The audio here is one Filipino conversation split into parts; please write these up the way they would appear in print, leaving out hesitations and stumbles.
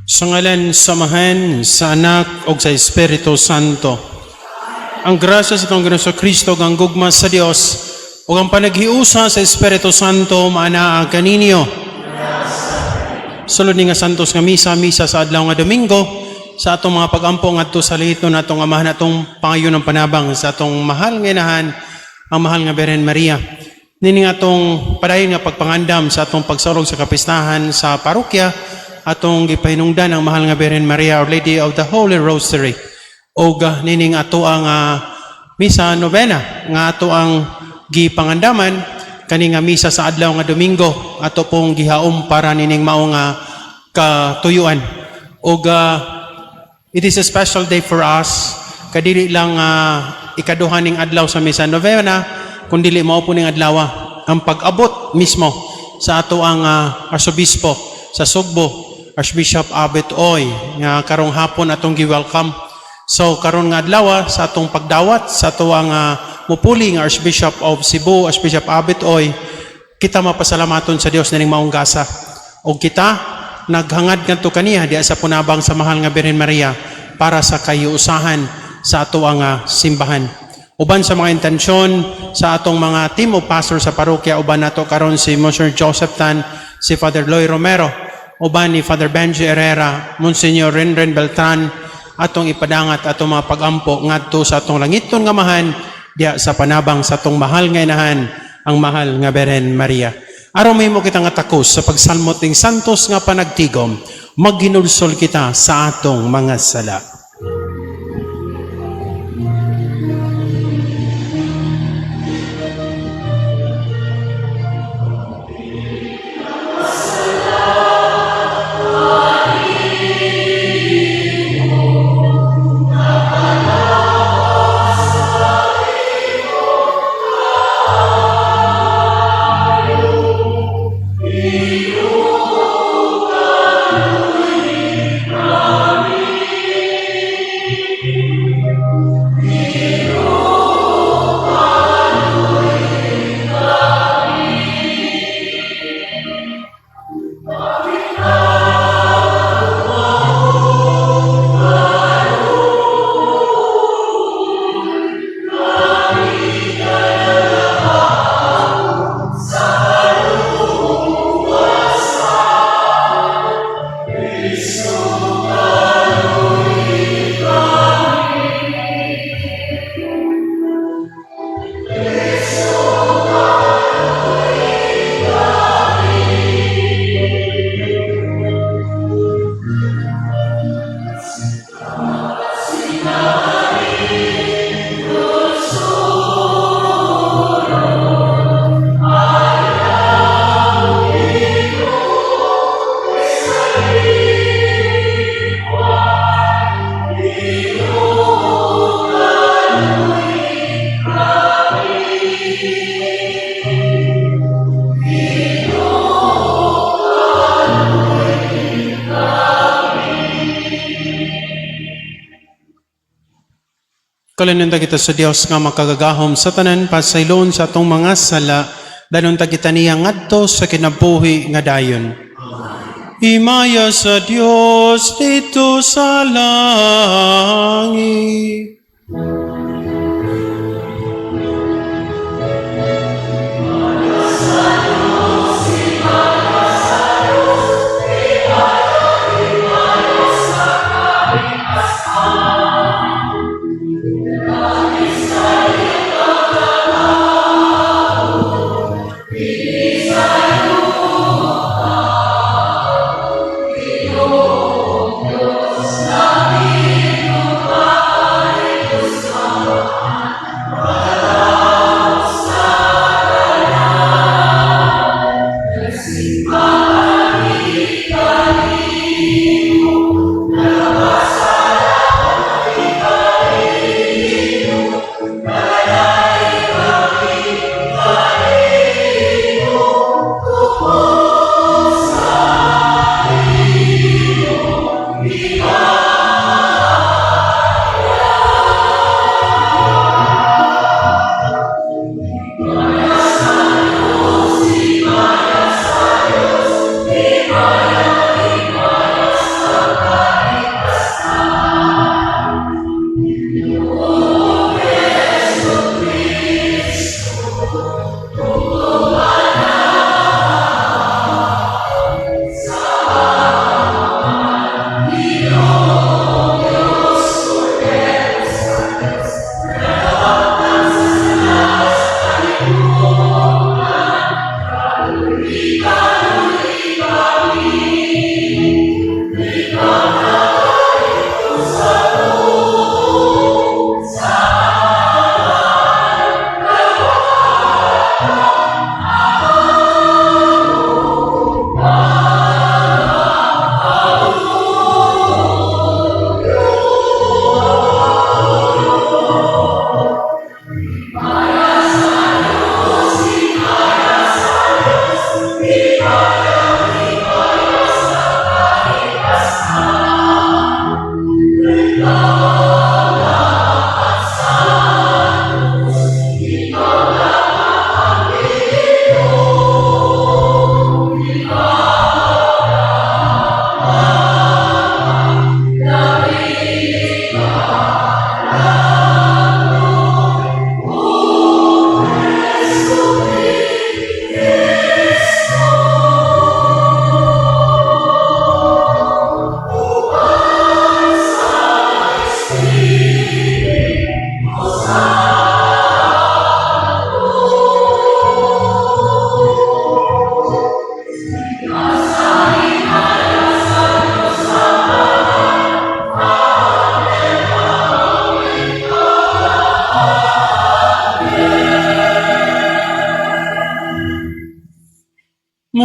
Sa ngalan, samahan, sa anak, o sa Espiritu Santo. Ang grasya sa itong Ginoong Kristo, ang gugma sa Dios, o ang panaghiusa sa Espiritu Santo, maanaa kaninyo. Sulod ni nga santos nga misa sa adlaw nga Domingo, sa atong mga pag-ampo ngadto sa lihiton natong amahan atong pangayo ng panabang sa atong mahal nga inahan, ang mahal nga Birhen Maria. Nini nga atong padayon nga pagpangandam sa atong pagsulog sa kapistahan sa parokya, atong gipahinungdan ang mahal nga Birhen Maria, Our Lady of the Holy Rosary. O nining ato ang misa novena nga ato ang gipangandaman kani nga misa sa adlaw nga Domingo, ato pong gihaom para nining mao nga katuyuan. O it is a special day for us, kadili lang ikaduha ning adlaw sa misa novena, kundi mao po ning adlaw ang pag-abot mismo sa ato ang arsobispo sa Sugbo, Archbishop Abet Oy, nga karong hapon atong gi-welcome. So karon nga adlaw sa atong pagdawat sa ato ang mupuli nga Archbishop of Cebu, Archbishop Abet Oy, kita mapasalamaton sa Dios ning maong gasa. O kita naghangad ngadto kaniya diha sa punabang sa mahal nga Birhen Maria para sa kayuusahan sa ato ang simbahan. Uban sa mga intensyon sa atong mga team of pastor sa parokya, uban nato karon si Monsignor Joseph Tan, si Father Loy Romero, uban ni Father Benji Herrera, Monsignor Renren Beltran, atong ipadangat atong mga pag-ampo ngadto sa atong langiton nga mahan diha sa panabang sa atong mahal nga inahan, ang mahal nga Birhen Maria. Araw may mo kita nga takos sa pagsalmot ning santos nga panagtigom, maghinulsol kita sa atong mga sala. Kalanunta kita sa Dios nga makagagahom sa tanan pasaylon sa atong mga sala, danon ta kita niya ngadto sa kinabuhi nga dayon. Himaya sa Dios dito sa langit.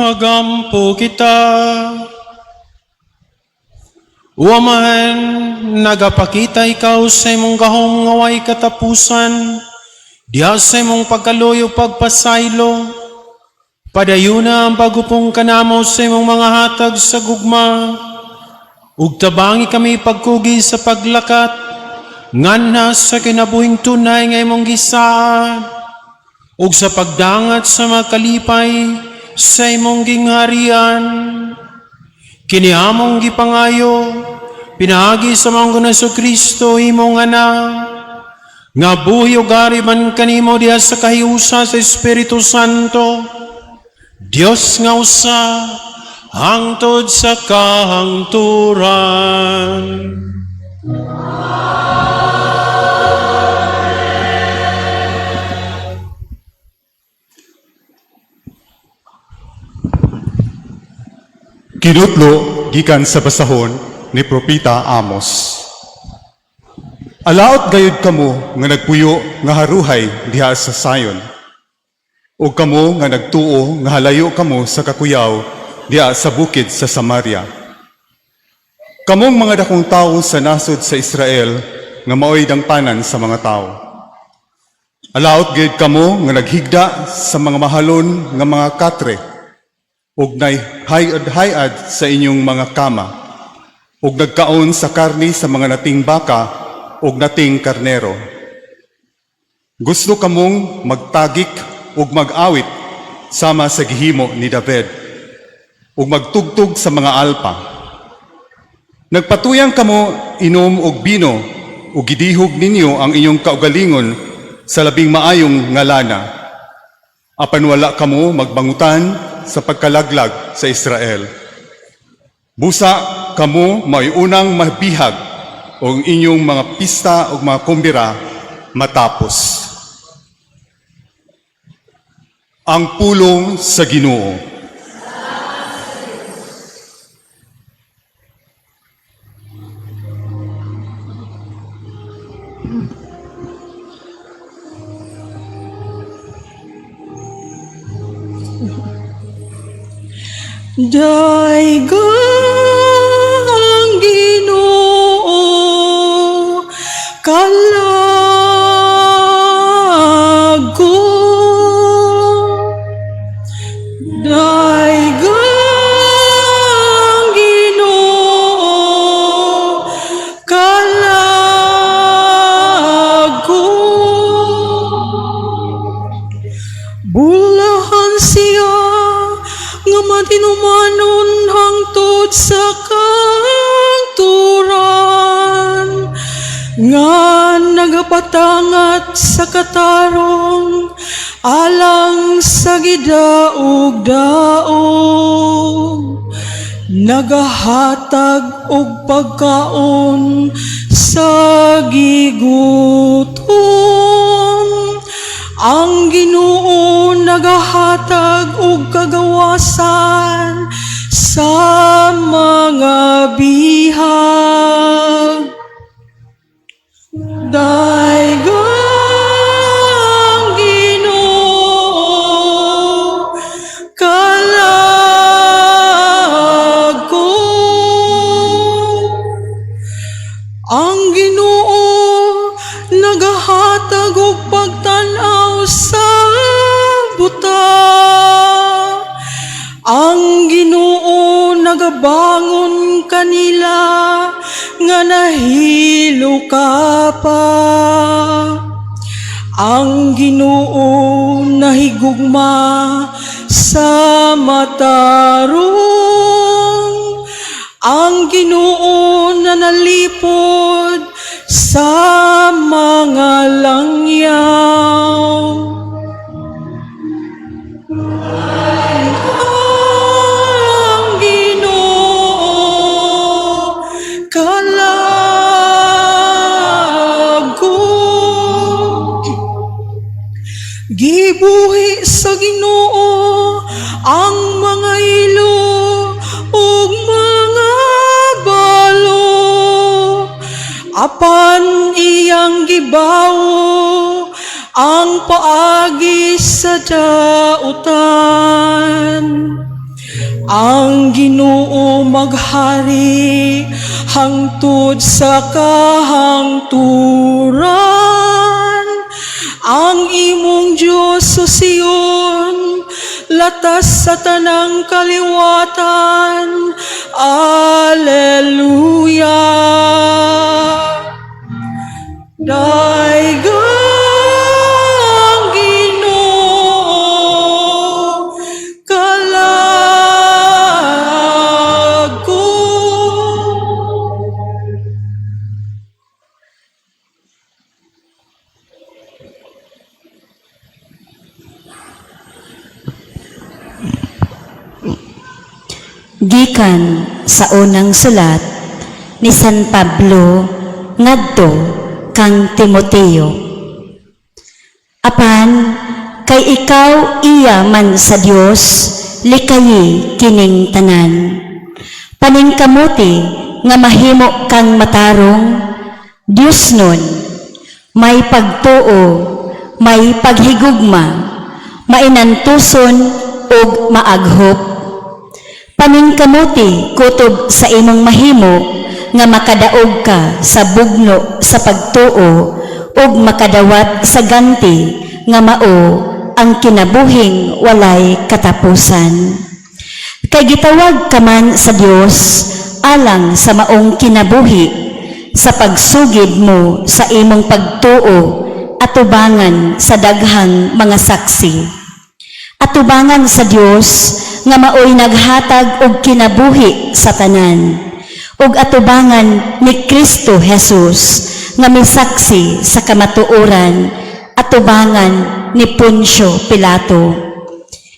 Magampo kita. Waman, nagapakita ikaw sa imong gahom ngaway katapusan, diha sa imong pagkaluyo pagpasaylo, padayuna ang pagupong kanamo sa imong mga hatag sa gugma, ug tabangi kami pagkugi sa paglakat, nganha sa kinabuhing tunay nga imong gisaan, ug sa pagdangat sa mga kalipay sa imong gingharian. Kini among gipangayo, pinagi sa mga Hesus Kristo imong anak, nga buhi ug ari man kanimo diha sa kahiusa sa Espiritu Santo, Dios nga usa, hangtod sa kahangturan. Kinutlo gikan sa basahon ni Propeta Amos. Alaot gayud kamo nga nagpuyo nga haruhay diha sa Sayon. O kamo nga nagtuo nga halayo kamo sa kakuyaw diha sa bukid sa Samaria. Kamong mga dakong tawo sa nasod sa Israel nga maoy dangpanan sa mga tao. Alaot gayud kamo nga naghigda sa mga mahalon nga mga katre, ug nay hayad sa inyong mga kama, ug nagkaon sa karni sa mga nating baka ug nating karnero. Gusto kamong magtagik ug mag-awit sama sa gihimo ni David, ug magtugtog sa mga alpa. Nagpatuyang kamo inom og bino, ug gidihog ninyo ang inyong kaugalingon sa labing maayong nga lana. Apan wala kamo magbangutan sa pagkalaglag sa Israel. Busa kamo may unang mabihag o inyong mga pista o mga kumbira matapos. Ang pulong sa Ginoo. Daigang Ginoo kalago, daigang Ginoo kalago, bulahan siya nga matinumanon hangtod sa kangturan, nga nagapatangat sa katarong alang sa gidaog-daog, nagahatag og pagkaon sa gigutom. Ang Ginoo nagahatag og kagawasan sa mga bihag. Daigang Ginoo kalago, ang Ginoo nagahatag og pagtan-aw sa buta. Ang Ginoo nagabangon kanila nga nahilo ka pa. Ang Ginoo nahigugma sa matarong. Ang Ginoo nanalipod sa mga langyaw. Ang Ginoo kalago, gibuhi sa Ginoo ang mga ilo ug mga balo, apan iyang gibawo ang paagi sa dautan. ang Ginoo maghari hangtod sa kahangturan. Ang imong Diyos sa Sion, latas sa tanang kaliwatan. Alleluia. Daigang Ginoo kalag ko. Gikan sa unang sulat ni San Pablo ngadto kang Timoteo. Apan kay ikaw iya man sa Dios likayi kining tanan. Paningkamuti nga mahimo kang matarong Dios nun, may pagtuo, may paghigugma, mainantuson ug maaghop. Paningkamuti kutob sa imong mahimo nga makadaog ka sa bugno sa pagtuo ug makadawat sa ganti nga mao ang kinabuhing walay katapusan. Kay gitawag ka man sa Dios alang sa maong kinabuhi sa pagsugid mo sa imong pagtuo atubangan sa daghang mga saksi. Atubangan sa Dios nga maoy naghatag og kinabuhi sa tanan, ug atubangan ni Kristo Jesus nga misaksi sa kamatuoran, atubangan ni Poncio Pilato.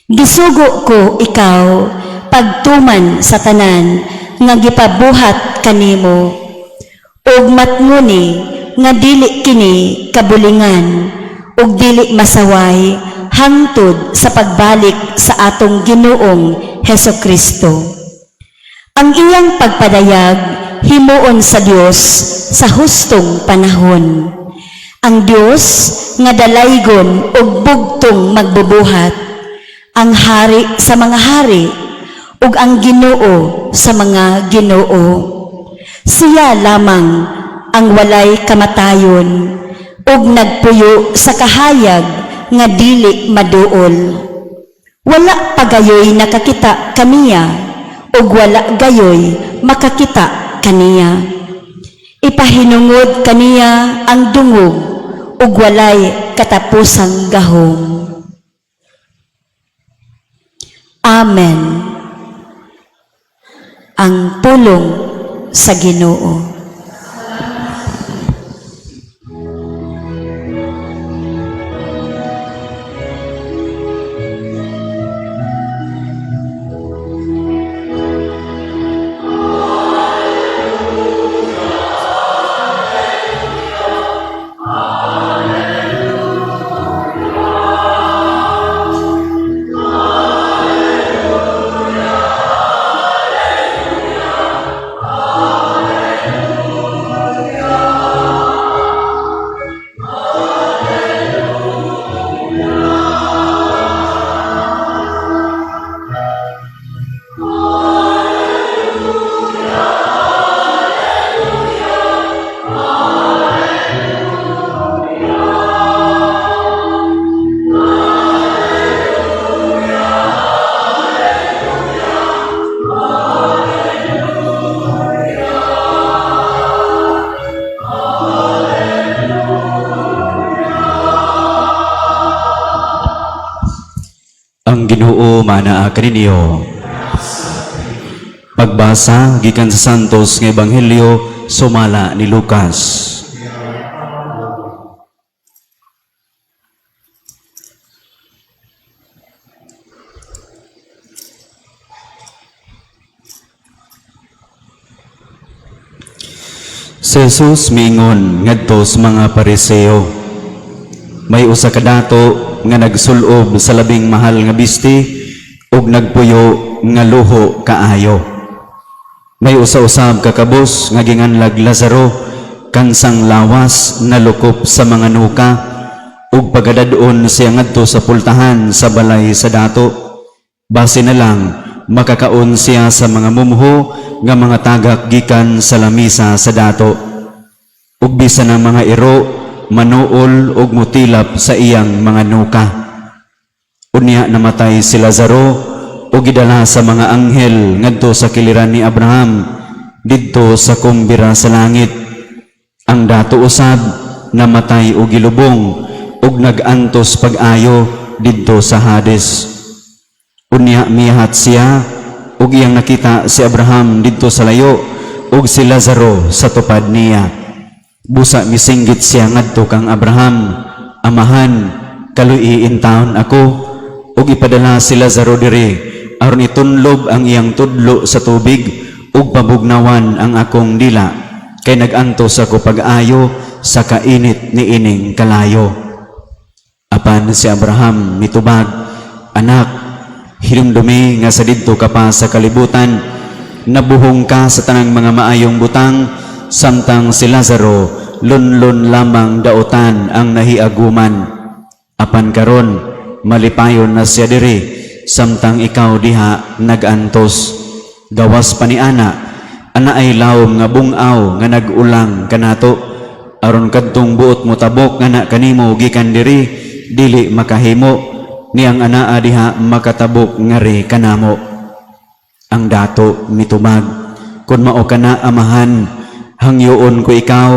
Gisugo ko ikaw pagtuman sa tanan nga gipabuhat kanimo, ug matnguni nga dili kini kabulingan ug dili masaway hangtod sa pagbalik sa atong Ginoong Hesukristo. Ang iyang pagpadayag himuon sa Dios sa hustong panahon. Ang Dios nga dalaygon ug bugtong magbubuhat, ang hari sa mga hari ug ang Ginoo sa mga Ginoo. Siya lamang ang walay kamatayon ug nagpuyo sa kahayag nga dili maduol. Wala pagayoy nakakita kaniya ug wala gayoy makakita kaniya. Ipahinungod kaniya ang dungog ug walay katapusang gahom. Amen. Ang pulong sa Ginoo. Ang Ginoo manaa kaninyo. Pagbasa gikan sa Santos nga Ebanghelyo sumala ni Lucas. Si Jesus miingon ngadto sa mga Pariseo, may usa ka dato nga nagsulob sa labing mahal nga bisti ug nagpuyo nga luho kaayo. May usa-usab ka kabus nga ginganlag Lazaro kansang lawas na lukop sa mga nuka ug pagadadon siya ngadto sa pultahan sa balay sa dato. Base na lang makakaon siya sa mga mumho nga mga tagak gikan sa lamisa sa dato. Ug bisan ang mga iro manuol ug mutilap sa iyang mga nuka. Unya namatay si Lazaro ug gidala sa mga anghel ngadto sa kiliran ni Abraham didto sa kumbira sa langit. Ang dato usab namatay ug gilubong ug nagantos pag-ayo didto sa Hades. Unya miyahat siya ug iyang nakita si Abraham didto sa layo ug si Lazaro sa tupad niya. Busa misinggit siya ngadto kang Abraham, amahan, kaluiin taon ako ug ipadala si Lazaro diri aron itunlob ang iyang tudlo sa tubig ug pabugnawan ang akong dila kay nagantos ako pag-ayo sa kainit ni ining kalayo. Apan si Abraham mitubag, anak, hinumdumi nga sa didto ka pa sa kalibutan, nabuhong ka sa tanang mga maayong butang, samtang si Lazaro lunlon lamang daotan ang nahiaguman. Apan karon malipayon na siya diri, samtang ikaw diha nagantos. Gawas pa ni ana ay lawom nga bungaw nga nagulang kanato, aron kadtong buot mo tabok nga na kanimo gikan diri, dili makahimo niyang anaa diha makatabok ngari kanamo. Ang dato mitubag, kun mao kana amahan, hangyoon ko ikaw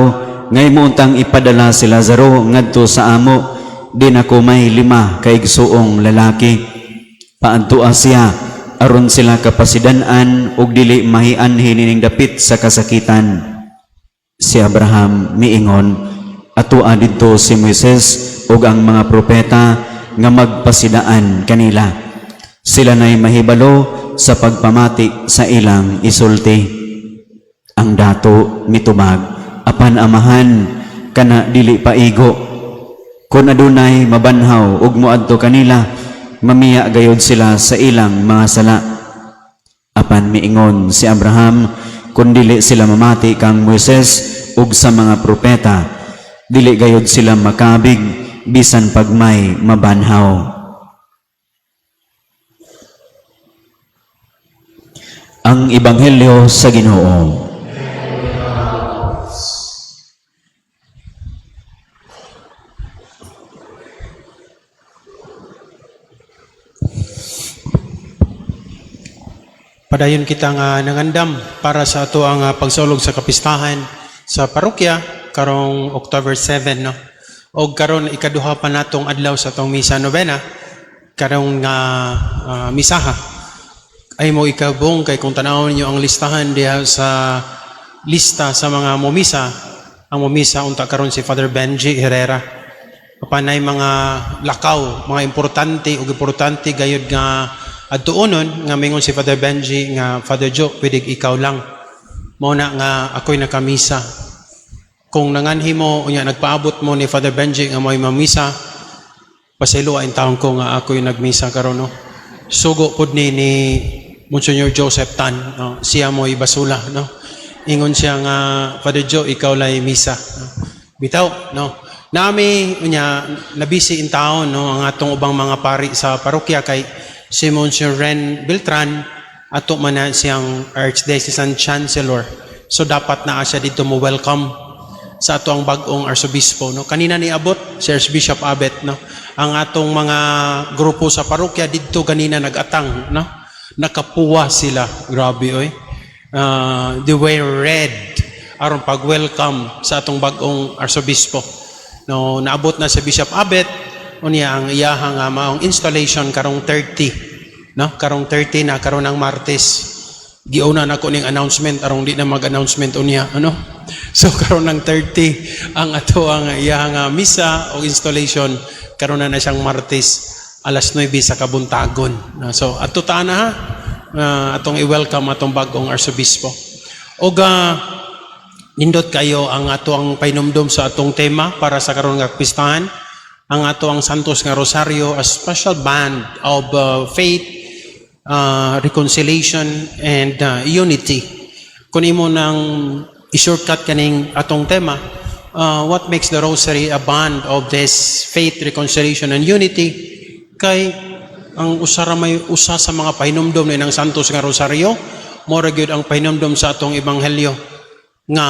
ngay muuntang ipadala si Lazaro ngadto sa amo, di na ko may 5 kaigsuong lalaki. Paadtua siya aron sila kapasidanan ug dili mahianhin ning dapit sa kasakitan. Si Abraham miingon, atua didto si Moises ug ang mga propeta nga magpasidaan kanila. Sila na'y mahibalo sa pagpamati sa ilang isulti. Ang dato mitubag, apan amahan, kana dili paigo. Kung adunay mabanhaw ug moadto kanila, mamiya gayod sila sa ilang mga sala. Apan miingon si Abraham, kung dili sila mamati kang Moises ug sa mga propeta, dili gayod sila makabig bisan pagmay mabanhaw. Ang Ebanghelyo sa Ginoo. Padayon kita nga nangandam para sa ato ang pagsulog sa kapistahan sa parokya karong October 7, no? O karon ikaduha pa natong adlaw sa tong misa novena, karong misaha ay mo ikabong kay kung tanawon niyo ang listahan diha sa lista sa mga momisa, ang momisa unta karon si Father Benji Herrera. Papanay mga lakaw, mga importante gayud nga adtuonon nga mingon si Father Benji nga Father Joe, pwede ikaw lang. Mao na nga ako'y nakamisa. Kung nanganhi mo, unya nagpaabot mo ni Father Benji nga mo'y mamisa, pasayloa in taon ko nga ako'y nagmisa karon, no? Sugo pod ni Monsignor Joseph Tan, no? Siya mo'y basula, no? Ingon siya nga, Father Joe, ikaw lay misa, no? Bitaw, no? Nami, unya, nabisi in taon, no? Ang atong ubang mga pari sa parokya kay si Monsignor Ren Beltran, ato man na siyang Archdiocesan Chancellor. So dapat na siya dito mo welcome sa ato ang bagong arsobispo, no? Kanina niabot si Archbishop Abet, no? Ang atong mga grupo sa parokya didto kanina nagatang, no? Nakapuwa sila, grabe oy. They were red aron pag-welcome sa atong bagong arsobispo. No, naabot na si Bishop Abet, unya ang iyahang maong installation karong 30, no? Karong 30 na karon ang Martes. Giuna na ko ning announcement arong di na mag-announcement unya, ano? So karon ng 30 ang ato ang iyang misa o installation, karon na siyang Martes alas 9 sa kabuntagon. So ato ta na ha, atong i-welcome atong bagong arsobispo. Og nindot kayo ang ato ang painumdum sa atong tema para sa karon nga pistahan, ang ato ang Santos nga Rosario, a special band of faith, reconciliation and unity. Kung imo nang i-shortcut kaning atong tema, what makes the Rosary a band of this faith, reconciliation and unity? Kay ang usa sa mga pahinumdom ni ng Santos nga Rosario, mora gyud ang pahinumdom sa atong ebanghelyo nga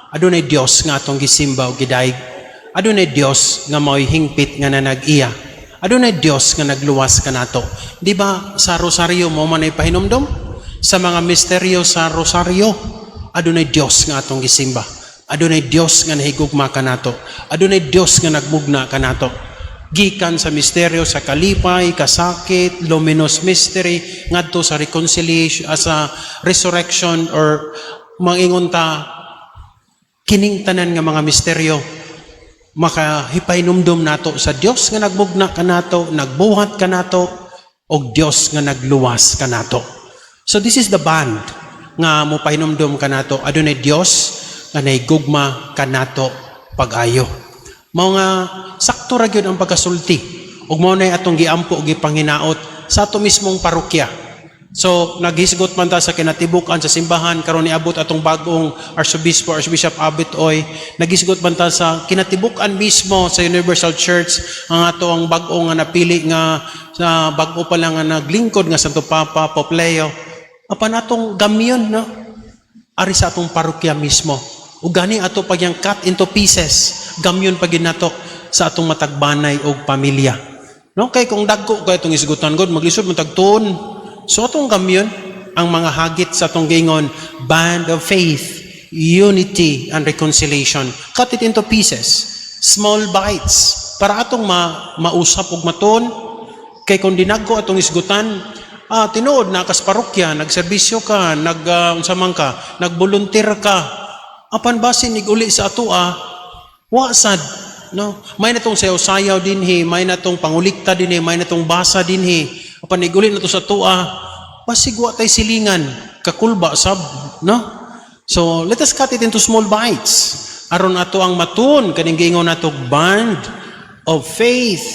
adunay Dios nga atong gisimba o gidaig. Adunay Dios nga mao'y hingpit nga nanag-iya. Adunay Dios nga nagluwas kanato. Di ba sa Rosario mo man ay pahinumdom? Sa mga misteryo sa Rosario, adunay Dios nga atong gisimba. Adunay Dios nga nahigugma kanato. Adunay Dios nga nagmugna kanato. Gikan sa misteryo sa kalipay, kasakit, luminous mystery, ngadto sa reconciliation, sa resurrection, or mangingon ta kining tanan nga mga misteryo makahipaynumdom nato sa Dios nga nagmugna kanato, nagbuhat kanato, og Dios nga nagluwas kanato. So this is the band nga mo pahinumdom kanato. Adunay Dios nga nahigugma kanato pag-ayo. Mao nga sakto ra gyud ang pagkasulti. Ug mao nay atong giampo og gipanginaot sa ato mismong parokya. So naghisgot man ta sa kinatibukan sa simbahan karon niabot atong bagong Archbishop Abit Oy. Naghisgot man ta sa kinatibukan mismo sa Universal Church ang ato ang bag-o nga napili nga sa bag-o pa lang nga naglingkod nga Santo Papa Pope Leo. Apan atong gamyon no. Ari sa atong parokya mismo. Ug gani ato pagyang cut into pieces. Gamyon pagid nato sa atong matagbanay og pamilya. No kay kung dagko kay atong isgutan god maglisod man tagtuon. So atong gamyon ang mga hagit sa atong gingon band of faith, unity and reconciliation. Cut it into pieces, small bites para atong mausap og maton. Kay kung dinagko atong isgutan, tinuod na kas parokya, nagserbisyo ka, unsa man ka, nagbolunteer ka. Apan basin iguli sa atoa, wasad, no? May natong sayaw-sayaw dinhi, may natong pangulikta dinhi, may natong basa dinhi. Apan iguli na to sa tua, pasigwa tay silingan, kakulba sab, no? So let us cut it into small bites. Aron ato ang matun kaning gingon nato band of faith,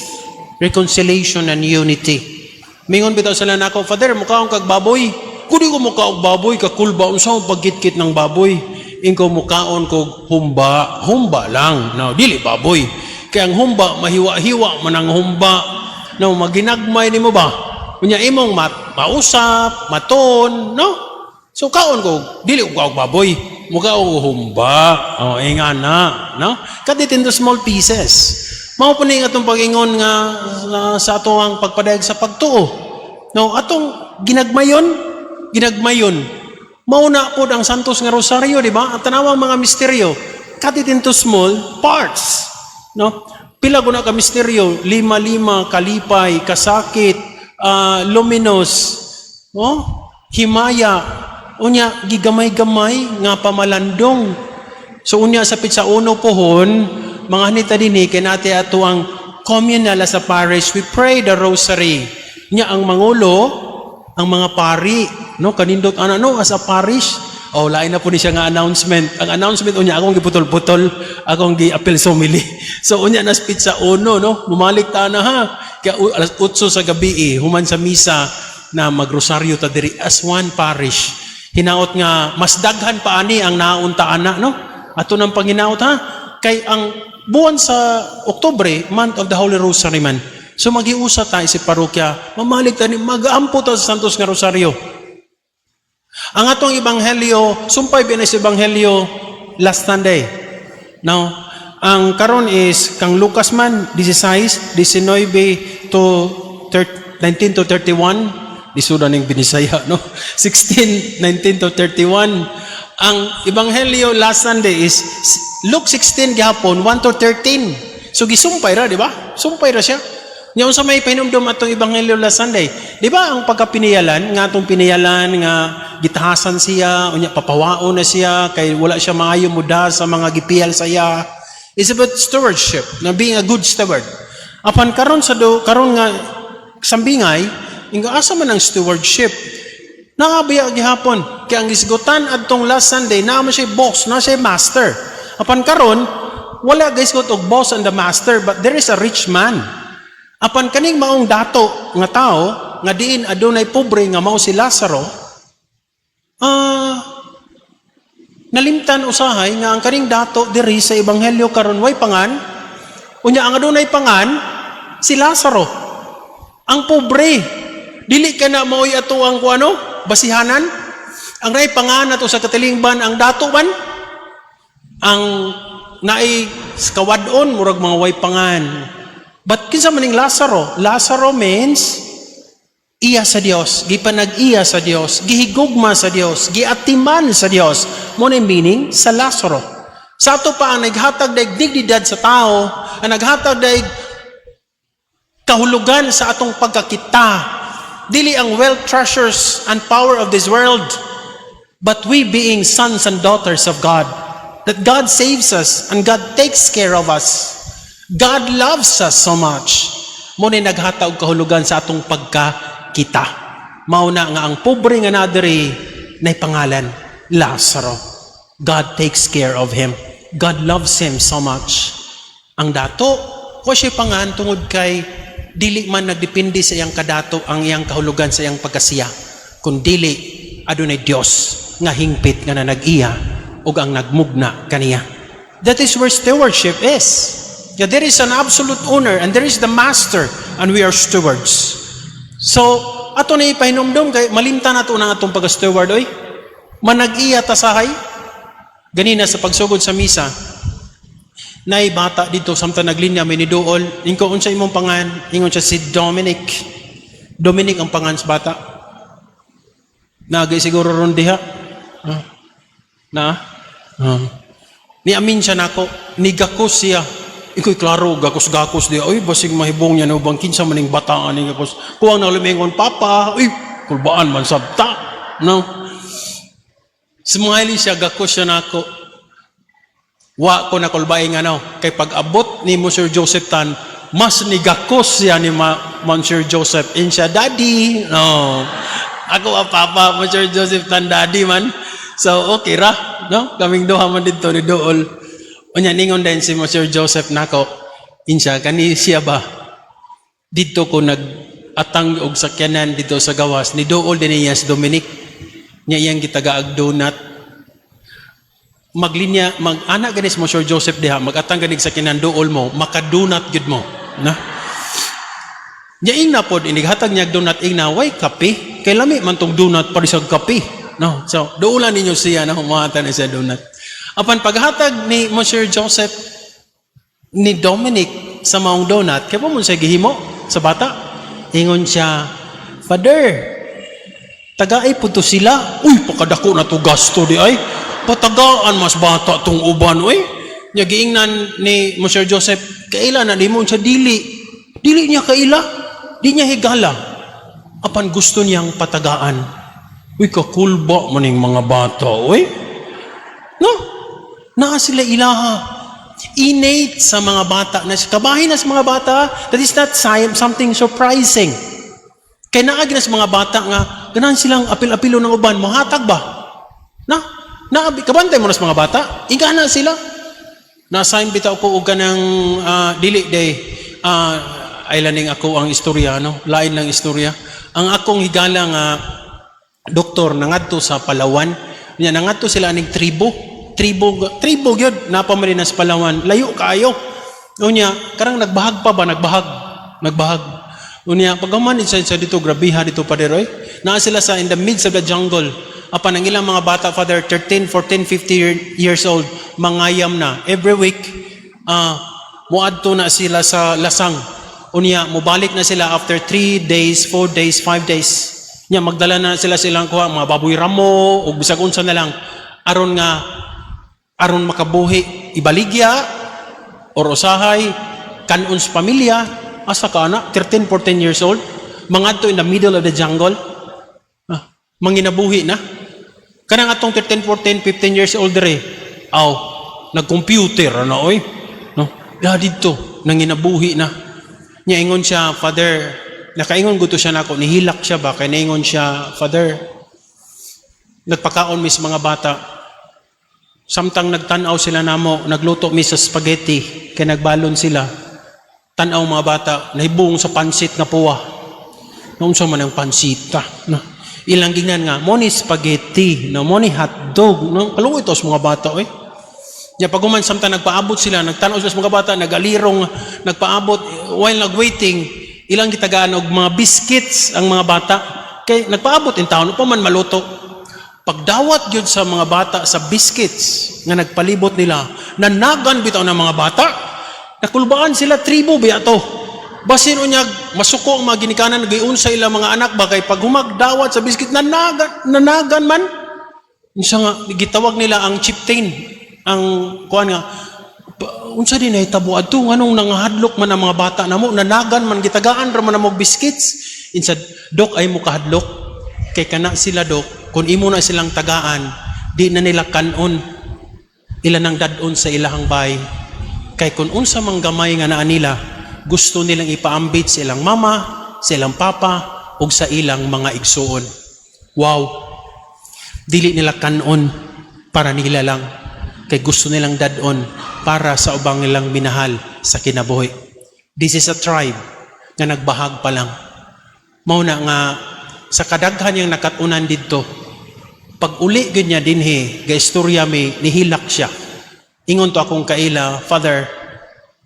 reconciliation and unity. Mingon bitaw sila nako, Father, mukhaong kag baboy. Kudi ko mukhaong baboy, kakulba unsa pagkit-kit ng baboy. Ingko mukhaon kog humba lang, no, dili baboy. Kay ang humba mahiwa-hiwa man ang humba. No, maginagmay nimo ba? Unya imong mausap, maton, no? So kaon ko, dili ko baboy, muga ko humba. Oh, inga na, no? Cut it into small pieces. Mao po ning atong pag-ingon nga sa ato ang pagpadayag sa pagtuo. No, atong ginagmayon. Mauna po ang Santos nga Rosario, di ba? At tanawang mga misteryo, cut it into small parts, no? Pila guna ka misteryo, 5 kalipay, kasakit, luminous, no? Himaya, unya gigamay-gamay nga pamalandong. So unya sa pitsa uno pohon, mga hanita dinhi kay nati ato ang communal as a parish, we pray the rosary. Unya ang mangulo, ang mga pari, no, kanindot no as a parish. Oh, lain na po ni siya nga announcement. Ang announcement unya akong giputol-putol, akong gi-appeal sumili. So unya na speech sa uno, no, bumalik ta na ha. Kaya alas 8 sa gabi human sa misa na magrosaryo ta diri as one parish. Hinaot nga mas daghan pa ani ang nauntaan na, no? Ato nang panginaot ha. Kay ang buwan sa Oktubre, month of the Holy Rosary man. So magiusa ta si parokya, mamalig ta ni mag-ampo ta sa Santos nga Rosario. Ang atong ebanghelyo, sumpay binay sa ebanghelyo last Sunday. Now, ang karon is kang Lucas man 16, 19 to 19 to 31. Isuda ning binisaya, no? 16, 19 to 31. Ang ebanghelyo last Sunday is Luke 16 gihapon 1 to 13. So gisumpay ra, di ba? Sumpay ra siya. Nya unsa may pahinumdom atong ebanghelyo last Sunday? Di ba ang pagkapiniyalan nga atong piniyalan nga gitahasan siya, unya papawaon na siya kay wala siya maayo muda sa mga gipiyal sa iya. It's about stewardship, na being a good steward. Apan karon karon nga sambingay, inga asa man ang stewardship? Nakabaya gihapon kay ang gisgutan adtong last Sunday na man siya boss, na siya master. Apan karon wala gisgot og boss and the master, but there is a rich man. Apan kaning maong dato nga tao nga diin adunay pobre nga mao si Lazaro, nalimtan usahay nga ang kaning dato diri sa ebanghelyo karon way pangan. Unya ang adunay pangan si Lazaro, ang pobre. Dili ka na maoy ato ang kuano, basihanan. Ang ray pangan ato sa katilingban ang dato man. Ang naay kawadon murag mga way pangan. But kinsa maning Lazaro? Lazaro means iya sa Dios, gipanag-iya sa Dios, gihigugma sa Dios, giatiman sa Dios. Mo na meaning sa Lazaro. Sa ato pa ang naghatag daig dignidad sa tao, ang naghatag daig kahulugan sa atong pagkakita. Dili ang wealth, treasures, and power of this world, but we being sons and daughters of God. That God saves us and God takes care of us. God loves us so much. Mo na naghatag kahulugan sa atong pagkakita. Mauna nga ang pobre nga nadiri na pangalan, Lazaro. God takes care of him. God loves him so much. Ang dato, ko siya pangan tungod kay dili man nagdepende sa iyang kadato ang iyang kahulugan sa iyang pagkasiya. Kung dili, adunay Dios nga hingpit nga nag-iya ug ang nagmugna kaniya. That is where stewardship is. Yeah, there is an absolute owner and there is the master and we are stewards. So, ato na ipahinumdum kay malimtan nato ng atong pag-steward oy. Manag-iya ta sahay. Ganina sa pagsugod sa misa, nay bata dito samtang naglinya may niduol, ingko unsa imong pangan? Ingon siya si Dominic. Dominic ang pangan sa bata. Nagay siguro ron diha. Ni amin siya nako, ni gakos siya. Iko'y klaro, gakos-gakos diya. Uy, basig mahibong niya na ubang kinsa maning bataan ni gakos. Kuwang na lumingon, Papa, uy, kulbaan man sabta. No? Sumali siya, gakos siya nako. Wa ko na kulbaing ano, kay pag-abot ni Monsieur Joseph Tan, mas ni gakos siya ni Monsieur Joseph. In siya, Daddy. No. Ako Papa, Monsieur Joseph Tan, Daddy man. So, okay ra. No? Kaming duha man dito ni Dool. Unya, ningon din si Monsieur Joseph nako. In siya, kani siya ba? Dito ko nag-atang og sakyanan dito sa gawas. Ni Dool din niya si Dominic. Nya iyang gitagaag donut. Maglinya, mag-anak ganis mo Sir Joseph diha, mag-atang ganig sa kinandool mo, makadonut gid mo. Na? Nya ingna pod, inighatag niya donut, ingna, way kape. Kay lami man tong donut para sa kape. No? So, doolan ninyo siya na humahatan na siya donut. Apan paghatag ni Monsieur Joseph, ni Dominic sa maong donut, kaya po mo siya gihimo sa bata. Ingon siya, Father, tagaay po to sila. Uy, pakadako na to gasto di ay. Patagaan mas bata tong uban. Uy, niya giingnan ni Monsieur Joseph, kaila na di mo siya dili. Dili niya kaila. Di niya higala. Apan gusto niyang patagaan. Uy, kakulba maning mga bata. Uy, no? Naa sila ilaha. Innate sa mga bata. Kabahin na sa mga bata. That is not something surprising. Kaya naagi na sa mga bata nga, ganahan silang apil-apilo ng uban, mahatag ba? Kabantay mo na sa mga bata, igana sila. Na-assign bitaw ko og kanang dili day, ay laning ako ang istorya, no? Lain lang istorya. Ang akong higala nga doktor nangadto sa Palawan, niya nangadto sila aning tribo gyud napamali na sa Palawan, layo kaayo. Unya, karang nagbahag pa ba? Nagbahag. Unya, pagaman isa dito, grabiha dito paderoy. Naa sila sa in the midst of the jungle. Apan ang ilang mga bata, Father, 13, 14, 15 years old, mangayam na. Every week, muadto na sila sa lasang. Unya, mubalik na sila after 3 days, 4 days, 5 days. Nya, magdala na sila silang kuha, mga baboy ramo, o bisag unsa na lang. Aron makabuhi, ibaligya, or usahay, kanuns pamilya, asa ka na, 13, 14 years old, mangadto in the middle of the jungle, manginabuhi na. Kanang atong 13, 14, 15 years old dere, nag-computer, oy. No? Dito, nanginabuhi na. Nya ingon siya, Father, nakaingon gusto siya nako, nihilak siya ba? Kaya naingon siya, Father, nagpakaon mis mga bata. Samtang nagtanaw sila namo, nagluto mis sa spaghetti, kaya nagbalon sila. Tanaw mga bata, nahibong sa pansit na puwa. Noon sa man ang pansita. No? Ilang gingnan nga, mo ni spaghetti, no? Mo ni hotdog. No? Kalungo ito sa mga bata, eh. Ya, paguman, samtang nagpaabot sila, nagtanaw sila sa mga bata, nagalirong, nagpaabot, while nag-waiting, Ilang gitagaan og mga biscuits ang mga bata. Kay nagpaabot in taon pa man maluto. Pagdawat yun sa mga bata sa biscuits nga nagpalibot nila, nanagan bitaw ng mga bata. Nakulbaan sila tribo biya to. Basin unyag masuko ang mga ginikanan gayon sa ilang mga anak ba kay pag humagdawat sa biscuit nanagan man. Unsa nga gitawag nila ang chieftain, ang kuan nga unsa din ay tabo adto nganong nangahadlok man ang mga bata namo, nanagan man gitagaan ra man ang biscuits. Insad dok ay mo kahadlok kay kana sila dok kun imo na silang tagaan di na nila kanon ila nang dadon sa ilahang bay. Kay kun unsa mang gamay nga naa nila gusto nilang ipaambit sa ilang mama, sa ilang papa ug sa ilang mga igsuon. Wow, dili nila kanon para nila lang, kay gusto nilang dadon para sa ubang nilang minahal sa kinabuhi. This is a tribe nga nagbahag pa lang. Mao na nga sa kadaghan yung nakatunan dito, pag uli ganyan dinhi, gaistorya may nihilak siya. Ingon to akong kaila, Father,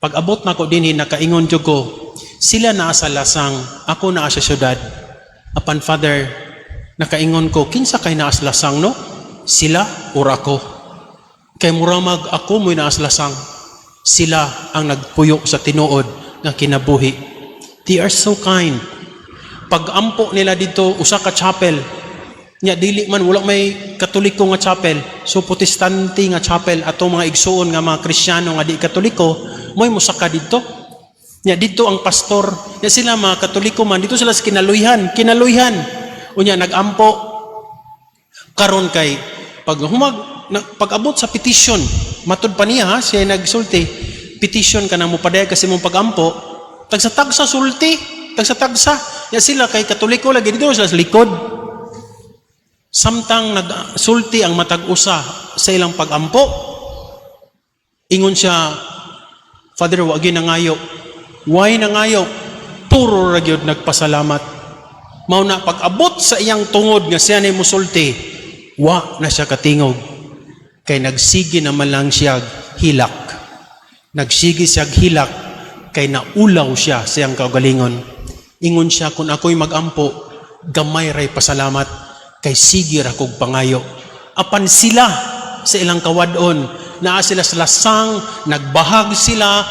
pag abot na ko dinhi, nakaingon jud ko, sila naa sa lasang, ako naa sa syudad. Apan Father, nakaingon ko, kinsa kay naa sa lasang no? Sila or ako? Kay muramag ako mo'y naa sa lasang. Sila ang nagpuyo sa tinuod nga kinabuhi. They are so kind. Pag-ampo nila dito, usa ka chapel, nya dili man wala may katoliko nga chapel, so protestante nga chapel atong mga igsuon nga mga Kristiyano nga di katoliko moy musaka dito. Nya dito ang pastor, nya sila mga katoliko man dito sila sa kinaluyhan unya nagampo karon kay pag-abot sa petition matud pa niya ha, siya nagsulti petition ka na mo paday kasi mong pag-ampo tagsa sulti tagsa nya sila kay katoliko lagi dito sila sa likod. Samtang nagsulti ang matag-usa sa ilang pag-ampo, ingon siya, Father, wag yun nangayo. Why nangayo? Puro ragyod nagpasalamat. Mao na pag-abot sa iyang tungod nga siya na musulti, wa na siya katingog. Kay nagsigi naman lang siya hilak. Nagsigi siya hilak, kay naulaw siya sa iyang kaugalingon. Ingon siya, kung ako'y mag-ampo, gamay ray pasalamat. Kay sige ra kog pangayo. Apan sila sa ilang kawadon, naa sila sa lasang, nagbahag sila,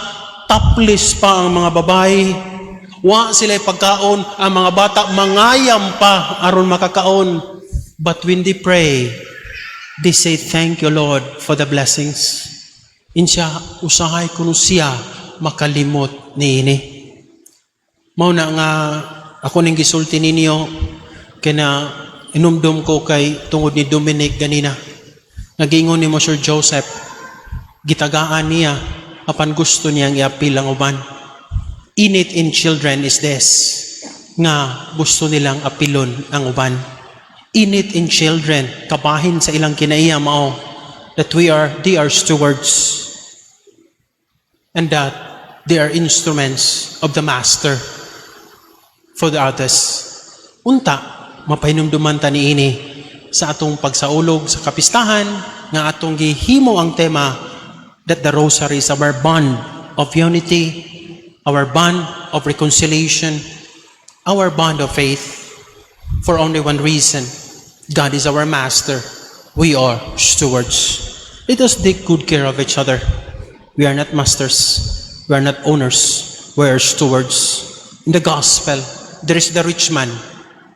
topless pa ang mga babae, wa sila pagkaon, ang mga bata mangayam pa aron makakaon. But when they pray, they say, thank you Lord for the blessings. Insya usahay kuno siya makalimot niini. Mao na nga ako ning gisulti ninyo kena inumdum ko kay tungod ni Dominic ganina. Nagingon ni mo Sir Joseph, gitagaan niya apan gusto niyang iapil ang uban. Init in children is this, nga gusto nilang apilon ang uban. Init in children, kabahin sa ilang kinaiya mao, that they are stewards and that they are instruments of the Master for the others. Unta, mapahinumduman ta niini sa atong pagsaulog sa kapistahan nga atong gihimo ang tema that the rosary is our bond of unity, our bond of reconciliation, our bond of faith for only one reason. God is our master. We are stewards. Let us take good care of each other. We are not masters. We are not owners. We are stewards. In the gospel, there is the rich man.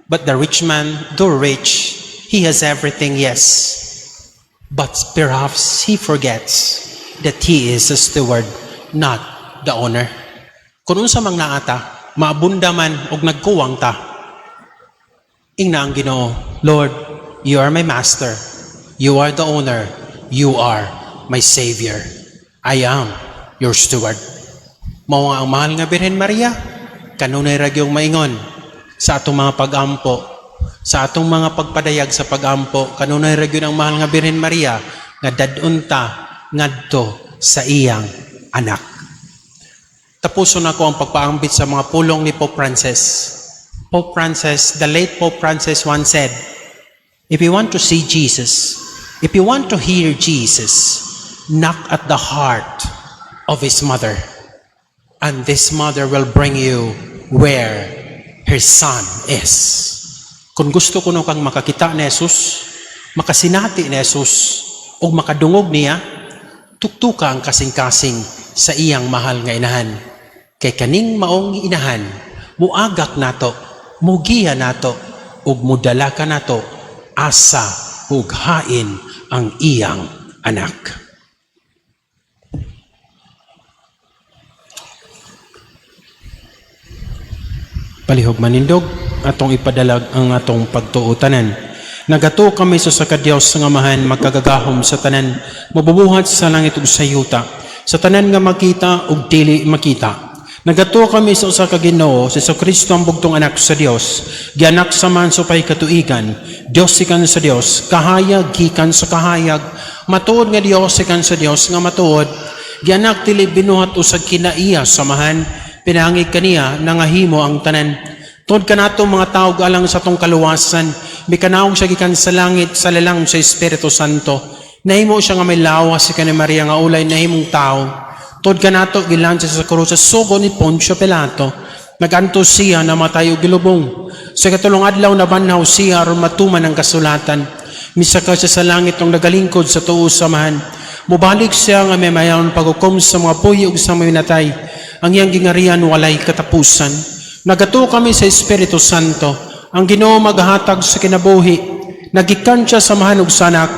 But the rich man, though rich, he has everything, yes. But perhaps he forgets that he is a steward, not the owner. Kung unsa mang naata, maabunda man og nagkuwang ta. Ingna ang Ginoo, Lord, you are my master. You are the owner. You are my Savior. I am your steward. Mao nga ang mahal nga Birhen Maria, kanunay ra gyung maingon sa atong mga pag-ampo, sa atong mga pagpadayag sa pag-ampo, kanunay ra gyud ang mahal nga Birhen Maria nga dadunta ngadto sa iyang anak. Tapuson ako ang pagpaambit sa mga pulong ni Pope Francis. Pope Francis, the late Pope Francis once said, if you want to see Jesus, if you want to hear Jesus, knock at the heart of his mother, and this mother will bring you where her son is. Kung gusto ko kang makakita ni Jesus, makasinati ni Jesus, o makadungog niya, tuktuka ang kasing-kasing sa iyang mahal nga inahan. Kay kaning maong inahan, muagak nato, mugiya nato, ug mudala ka nato, asa ug hain ang iyang anak. Palihog manindog, atong ipadalag ang atong pagtuutanan. Nagato kami sa sakadyaw sa ngamahan, magkagagahom sa tanan, mabubuhat sa langit ug sa yuta, sa tanan nga makita ug dili makita. Nagato kami sa usa ka Ginoo, si Kristo ang bugtong anak sa Dios, gianak sa man supay katuigan, Dios ikan sa Dios, kahayag gikan sa kahayag, matuod nga Dios ikan sa Dios nga matuod, gianak dili binuhat usag kinaiya samahan, pinangig kaniya nangahimo ang tanan. Tod kanato mga tao alang sa tong kaluwasan, mikanaog siya gikan sa langit sa lalang sa Espiritu Santo. Nahimo siya nga may lawas si kanhi Maria nga ulay nahimong tao. Tod kanato gilansya sa krus sa sugo ni Poncio Pilato. Naganto siya na matay og gilubong. Sa katulong adlaw na banhaw siya aron matuman ang kasulatan. Misaka siya sa langit ng nagalingkod sa tuo samahan. Mubalik siya nga may mayaon paghukom sa mga puyi ug sa mga natay. Ang iyang gingarian walay katapusan. Nagato kami sa Espiritu Santo. Ang Ginoo maghatag sa kinabuhi. Nagikan siya sa mahanog sanak.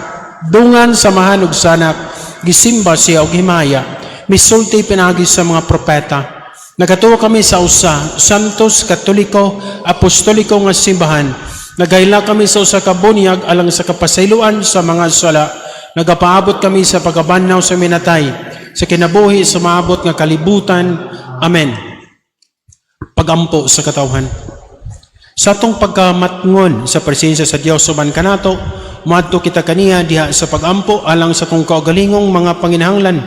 Dungan sa mahanog sanak. Gisimba siya og himaya. Misulti pinagi sa mga propeta. Nagatuo kami sa usa, Santos, Katoliko, Apostoliko nga simbahan. Nagayla kami sa usa ka bunyag alang sa kapasayloan sa mga sala. Nagapaabot kami sa pagkabanhaw sa minatay, sa kinabuhi sa maabot nga kalibutan. Amen. Pagampo sa katawhan. Sa atong pagkamatngon sa presensya sa Dios suban kanato, muadto kita kaniya diha sa pagampo alang sa tong kaugalingong mga panginahanglan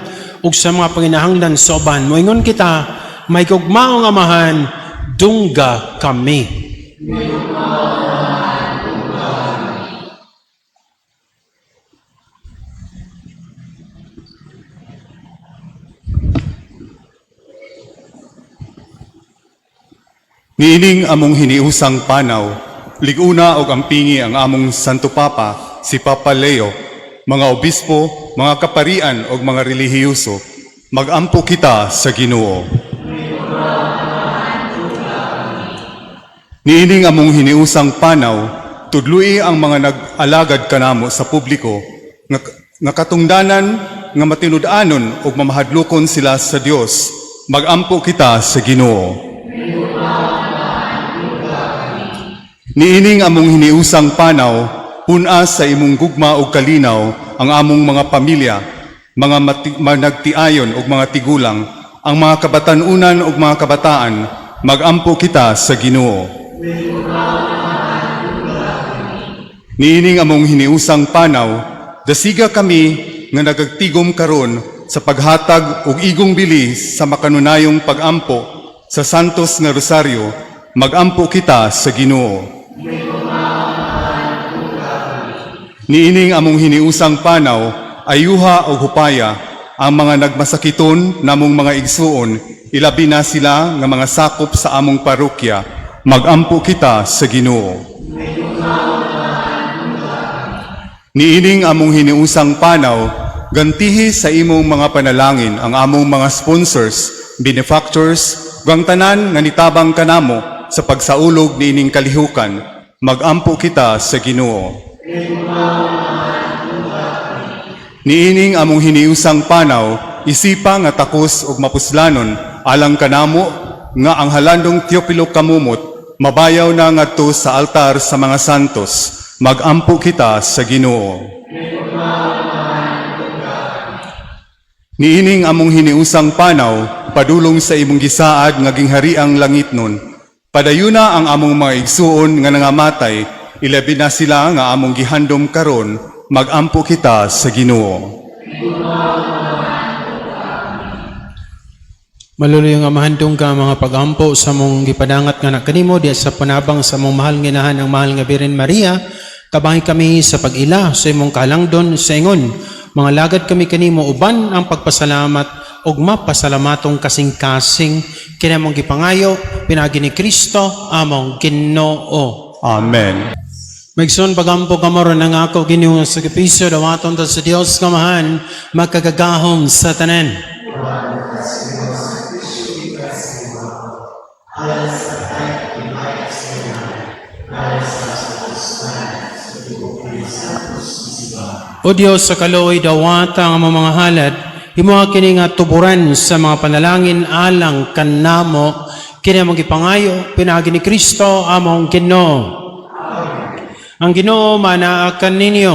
ug sa mga panginahanglan sa uban. Moingon kita, may gugmaong amahan, dungga kami. Niining among hiniusang panaw, liguna og ampingi ang among Santo Papa, si Papa Leo, mga obispo, mga kaparian o mga relihiyoso, magampo kita sa Ginoo. Niining among hiniusang panaw, tudlui ang mga nag-alagad kanamo sa publiko, nga katungdanan, nga matinud-anon o mamahadlukon sila sa Dios, magampo kita sa Ginoo. Niining among hiniusang panaw, puna sa imong gugma o kalinaw ang among mga pamilya, mga managtiayon o mga tigulang, ang mga kabatanunan o mga kabataan, magampo kita sa Ginoo. Niining among hiniusang panaw, dasiga kami nga nagagtigom karon sa paghatag og igong bilis sa makanunayong pagampo sa Santos nga Rosario, magampo kita sa Ginoo. Niining among hiniusang panaw, ayuha o hupaya, ang mga nagmasakiton namong mga igsuon, ilabi na sila nga mga sakop sa among parokya, magampo kita sa Ginoo. Niining among hiniusang panaw, gantihi sa imong mga panalangin ang among mga sponsors, benefactors, gang tanan nga nitabang kanamo sa pagsaulog niining kalihukan, magampo kita sa Ginoo. Niining among hiniusang panaw, isipa nga takos ug mapuslanon alang kanamo nga ang halandong Teopilo kamumot mabayaw na ngadto sa altar sa mga santos, magampo kita sa Ginoo. Niining among hiniusang panaw, padulong sa imong gisaad nga ginghariang langitnon, padayuna ang among mga igsuon nga nangamatay, ilabi na sila nga among gihandom karon, magampo kita sa Ginoo. Maluluyong amahandong ka mga pagampo sa mong gipadangat nga nakanimo diya sa panabang sa mong mahal nga inahan ang mahal nga Birhen Maria, kabahay kami sa pag-ila sa imong kalangdon sa ingon. Mga lagad kami kanimo uban ang pagpasalamat ug mapasalamatong kasing-kasing kinamong gipangayo pinagi ni Kristo among Ginoo. Amen. Magsun pagampo kamoron ng ako Ginoo sa kapiso dawaton ta sa Dios kamahan makagagahom sa tanan. O Dios sa kaluoy dawata nga mga halad, himuha kini nga tuburan sa mga panalangin alang kanamo kini magipangayo pinagi ni Kristo among Ginoo. Ang Ginoo manaakan ninyo.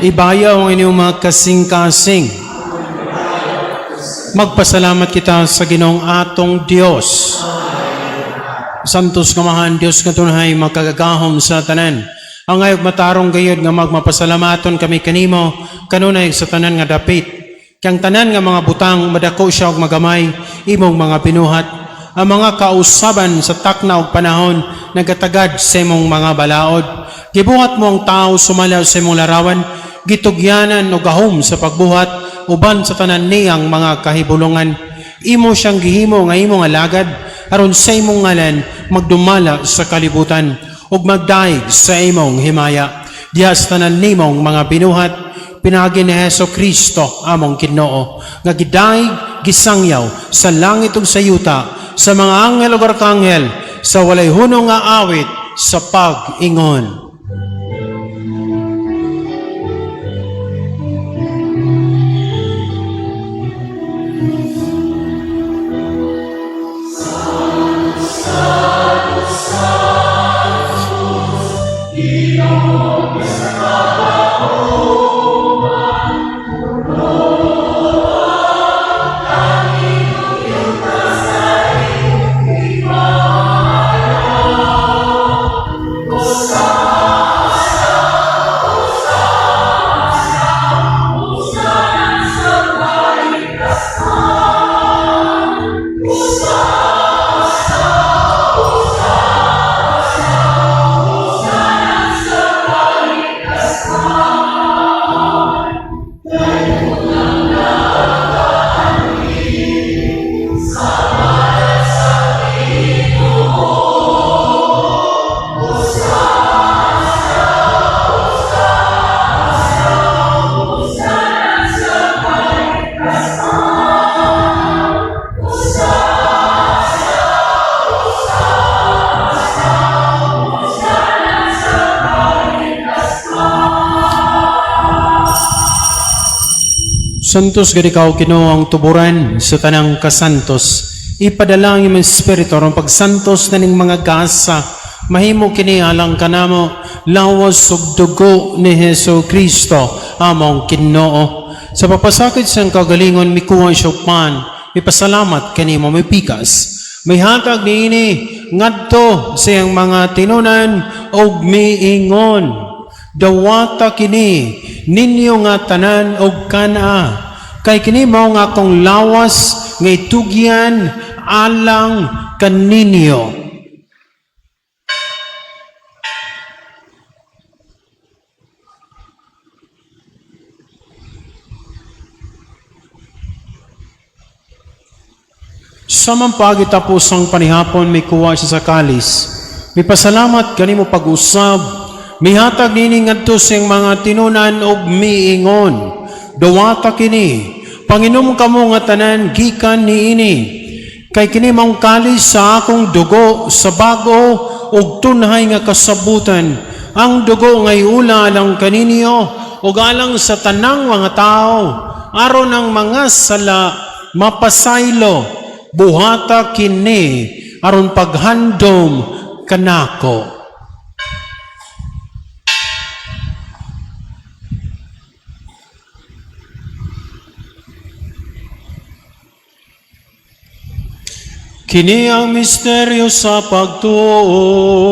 Ibayaw ang inyong mga kasing-kasing. Magpasalamat kita sa Ginoong atong Dios. Santos kamahan Dios nga tunay makagagahom sa tanan. Ang ayog matarong gayod nga magmapasalamaton kami kanimo kanunay sa tanan nga dapit. Kang tanan nga mga butang madako siya og magamay imong mga pinuhat. Ang mga kausaban sa takna og panahon nagatagad sa imong mga balaod. Gibuhat mo ang tao sumalaw sa imong larawan, gitugyanan og gahom sa pagbuhat uban sa tanan niyang mga kahibulungan. Imo siyang gihimo nga imong alagad aron sa imong ngalan magdumala sa kalibutan ug magdaig sa imong himaya. Diyas tanan nimong mga binuhat pinagi ni Hesus Kristo among Ginoo nga gidaig gisangyaw sa langit ug sa yuta sa mga anghel ug arkanghel sa walay hunong nga awit sa pag-ingon. Santos gadi ka Ginoo ang tuburan sa tanang kasantos. Ipadala ang imong espiritu ang pagsantos naning mga gasa. Mahimo kini alang kanamo lawas ug dugo ni Hesus Kristo among Ginoo. Sa papasakit siyang kagalingon mikuha siya pan. Ipasalamat kanimo may pikas. May hatag niini ngadto sa iyang mga tinunan og miingon. Dawata kini ninyo nga tanan og kana. Kay kini mao nga akong lawas nga itugyan alang kaninyo. Samampagi tapos ang panihapon may kuha siya sa kalis. May pasalamat kanimo pag-usab. May hatag nini ngadto sing mga tinunan og miingon. Dawata kini Panginom kamo nga tanan gikan niini. Kay kini maong kalis sa akong dugo sa bago ug tunhay nga kasabutan. Ang dugo nga iula alang kaninyo ug alang sa tanang mga tao aron ang mga sala mapasaylo. Buhata kini aron paghandom kanako. Kini ang misteryo sa pagtuo.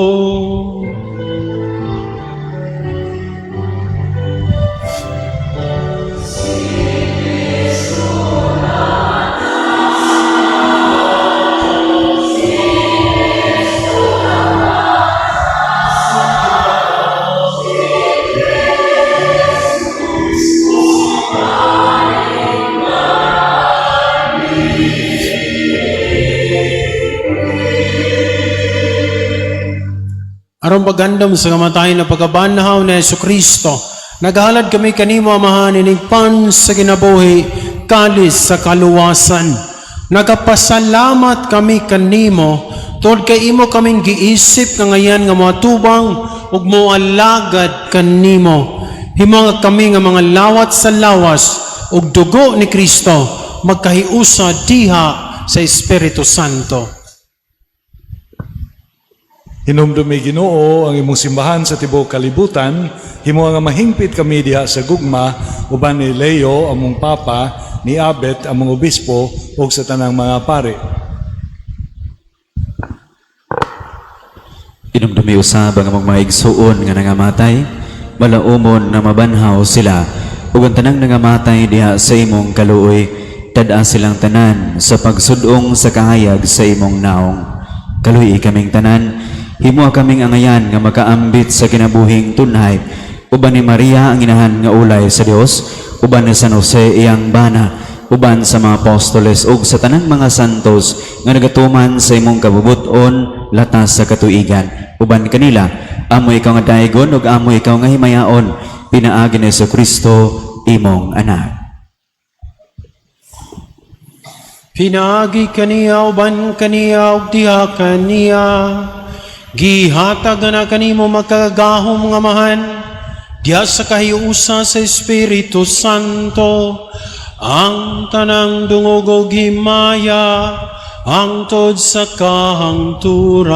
Aron pagandam sa kamatayon na pagkabanhaw ni Yesu Kristo, naghalad kami kanimo, Amahan, inigpan sa kinabuhi, kalis sa kaluwasan. Nagapasalamat kami kanimo, tod kay imo kaming giisip nga ngayan nga mga tubang, ug moalagad kanimo. Himo nga kami nga mga lawat sa lawas, ug dugo ni Kristo, magkahiusa diha sa Espiritu Santo. Hinumdumi Ginoo ang imong simbahan sa tibuok kalibutan, himo nga mahingpit kami diha sa gugma, uban ni Leo among papa, ni Abet among obispo, ug sa tanang mga pare. Hinumdumi usab ang among mga igsuon nga nangamatay, malaumon na mabanhaw sila, ug ang tanang nangamatay diha sa imong kaluoy, tada silang tanan sa pagsudong sa kahayag sa imong naong. Kaluy kaming tanan, himo kaming angayan nga makaambit sa kinabuhing tunay, uban ni Maria ang inahan nga ulay sa Dios, uban ni San Jose iyang bana, uban sa mga apostoles ug sa tanang mga santos nga nagatuman sa imong kabubuton latas sa katuigan, uban kanila amo ikaw nga daygon ug amo ikaw nga himayaon, pinaagi ni Jesu Kristo imong anak. Pinagi kaniya, uban kaniya, ug diha kaniya. Gihatag na kanimo magkagahom nga Amahan, diha sa kahiusa sa Espiritu Santo, ang tanang dungog ug himaya, hangtod sa kahangturan.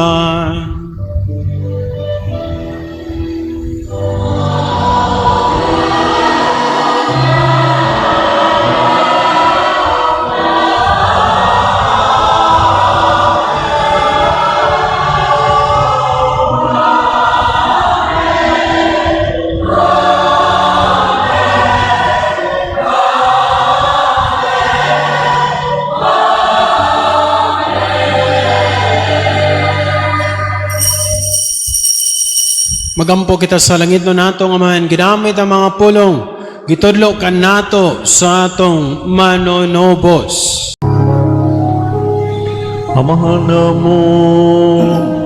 Magampo kita sa langit no nato nga Amahan, ginamit ang mga pulong, gitudlo ka nato sa atong manonobos. Amahan mo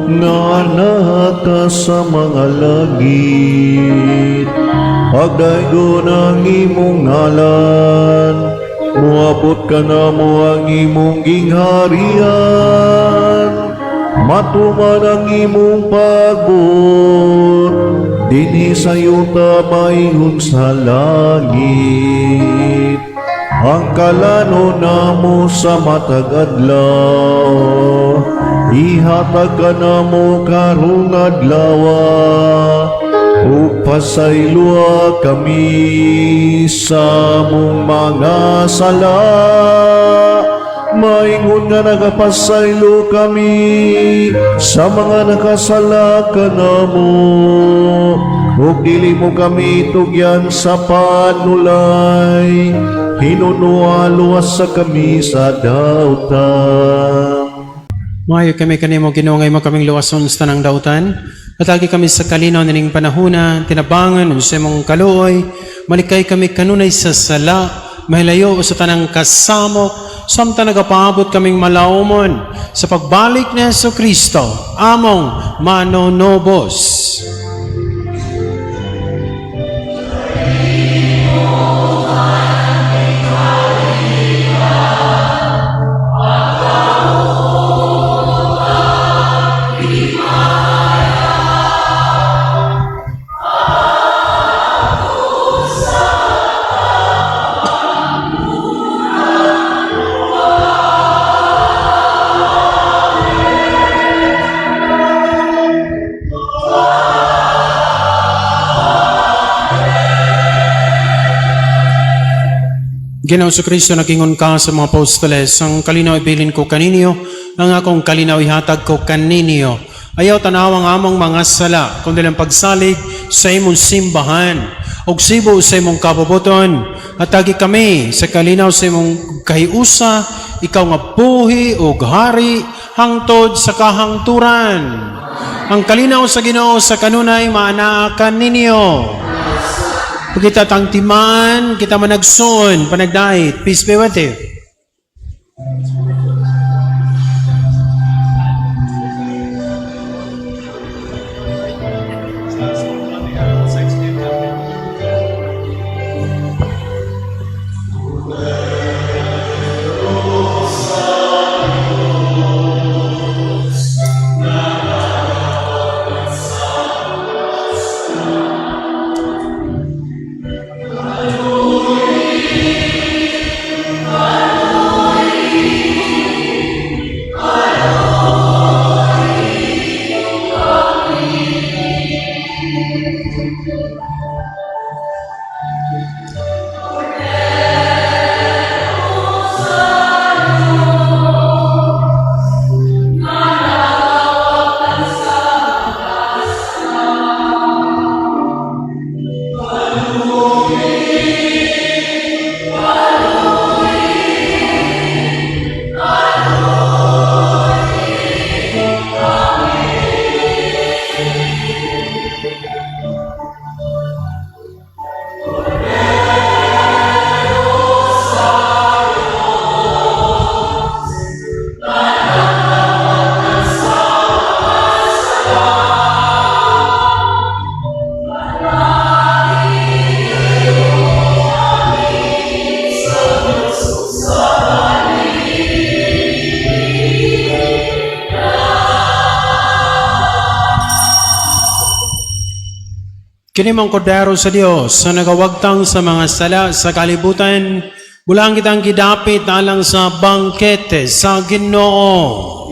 nga anak ka sa mga langit, pagdaygon ang imong ngalan, muabot ka na mo ang imong gingharian, matuman ang imong pagbot, dinhi sa yuta maingon sa langit. Ang kalano namo sa matag adlaw, ihatag ka namo karong adlawa, upasaylua kami sa mong mga sala. Maingon nga nagapasaylo kami sa mga nakasala ka namo, ug dili mo kami tugyan sa panulay, hinunualuwas sa kami sa dautan. Maayo kami kanimo Ginoo, ngay mo kaming luwason sa tanang dautan. Atagi kami sa kalinaw nining panahuna, tinabangan sa imong kaluoy, malikay kami kanunay sa sala, mahilayo sa tanang kasamok, samtang nagapaabot kaming malaumon sa pagbalik ni Yesu Kristo, among manonobos. Ginoong Kristo, nagingon ka sa mga apostoles, ang kalinaw ibilin ko kaninyo, ang akong kalinaw ihatag ko kaninyo. Ayaw tanawang among mga sala, kundi lang pagsalig sa imong simbahan, og sibo sa imong kabubuton, at tagi kami sa kalinaw sa imong kahiusa, ikaw nga buhi o hari, hangtod sa kahangturan. Ang kalinaw sa Ginoo sa kanunay maanaakan ninyo. Pag kita tangtiman, kita managson, panagdait, peace be with you. Kini mang kordero sa Dios sa nagawagtang sa mga sala sa kalibutan, bulang kitang gidapit alang sa bangkete sa Ginoo.